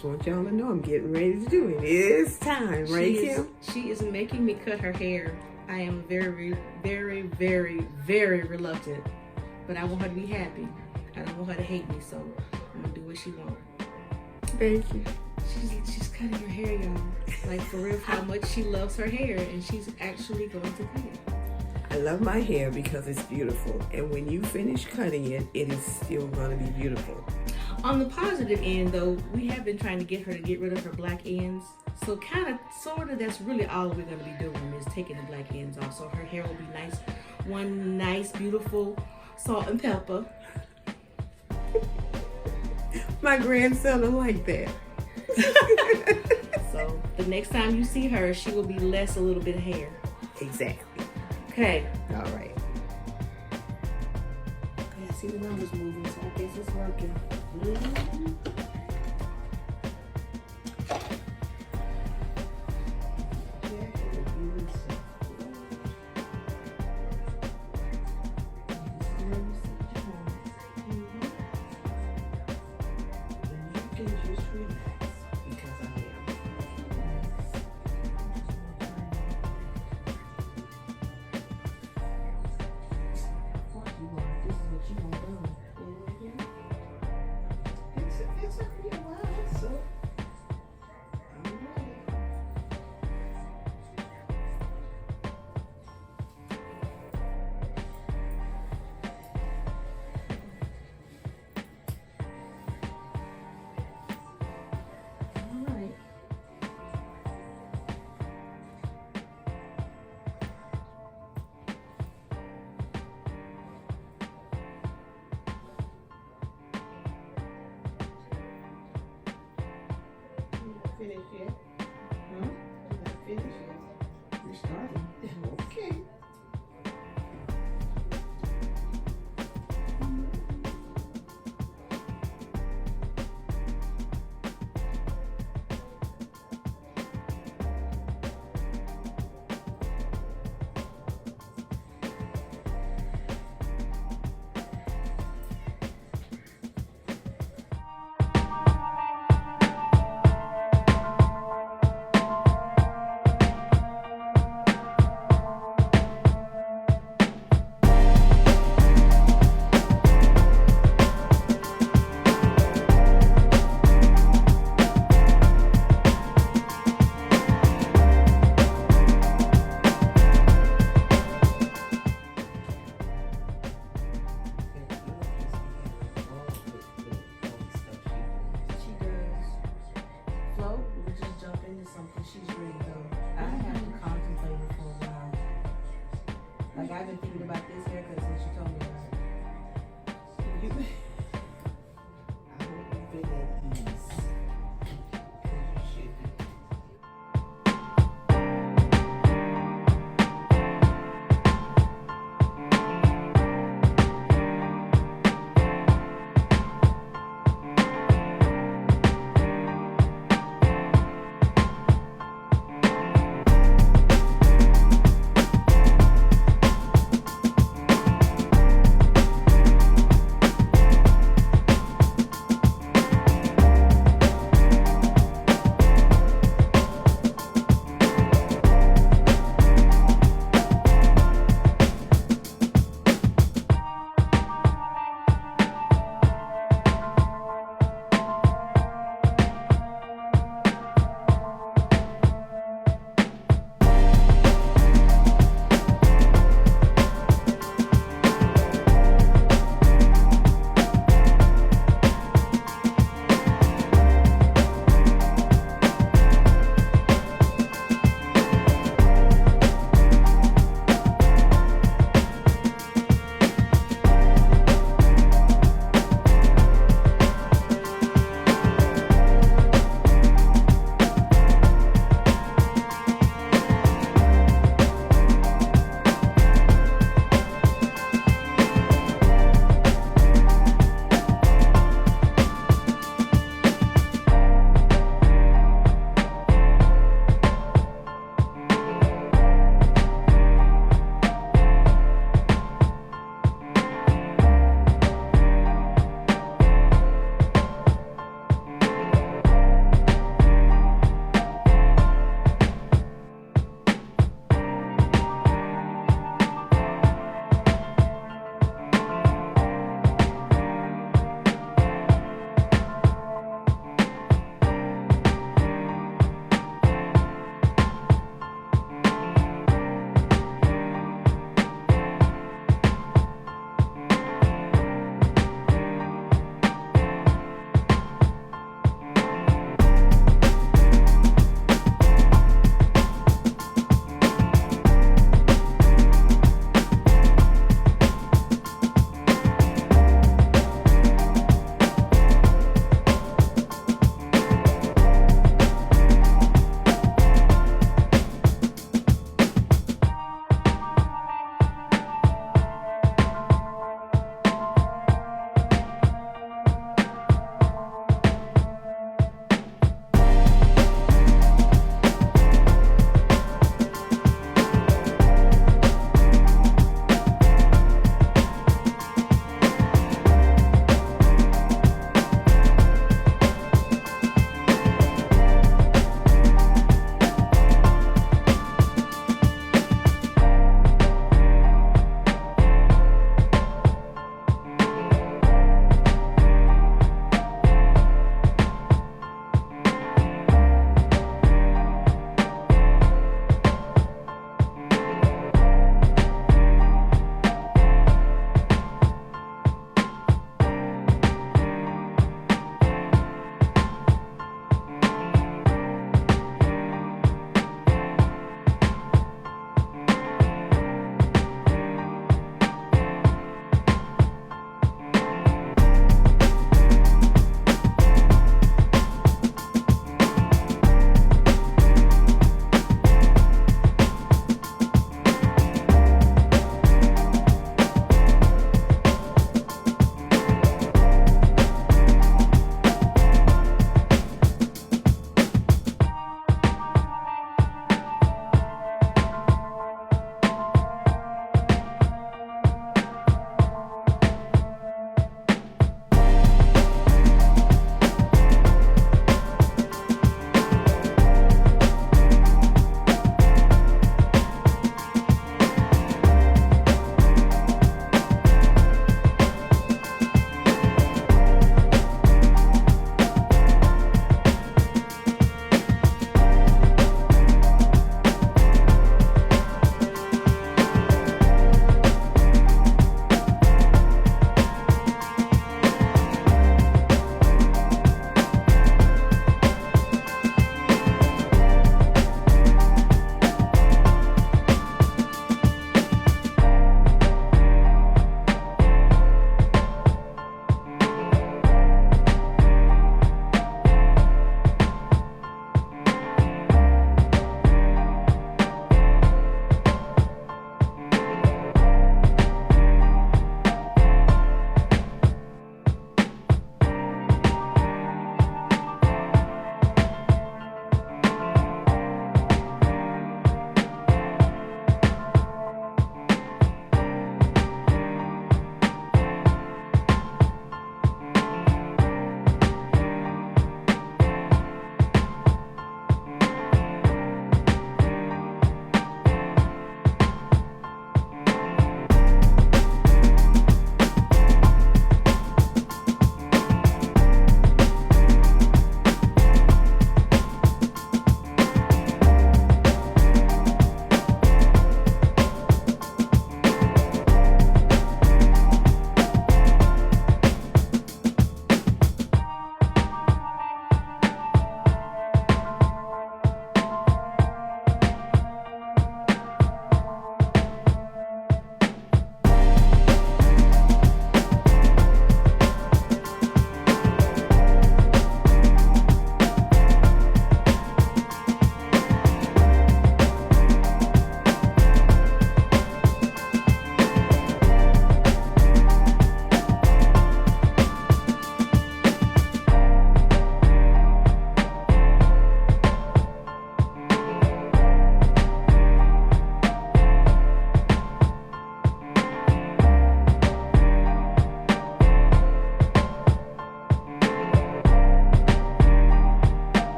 just want y'all to know I'm getting ready to do it. It's time, right, Kim? She is making me cut her hair. I am very, very, very, very reluctant. But I want her to be happy. I don't want her to hate me, so I'm gonna do what she wants. Thank you. She's cutting her hair, y'all. Like, for real, how much she loves her hair, and she's actually going to cut it. I love my hair because it's beautiful. And when you finish cutting it, it is still going to be beautiful. On the positive end, though, we have been trying to get her to get rid of her black ends. So kind of, sort of, that's really all we're going to be doing is taking the black ends off. So her hair will be nice, one nice, beautiful salt and pepper. My grandson will like that. So the next time you see her, she will be less a little bit of hair. Exactly. Okay. All right. Okay, I see the numbers moving, so I guess it's working. Finish yet? Huh? You're not finished yet. You're starting. Okay. I've been thinking about this haircut since you told me about it.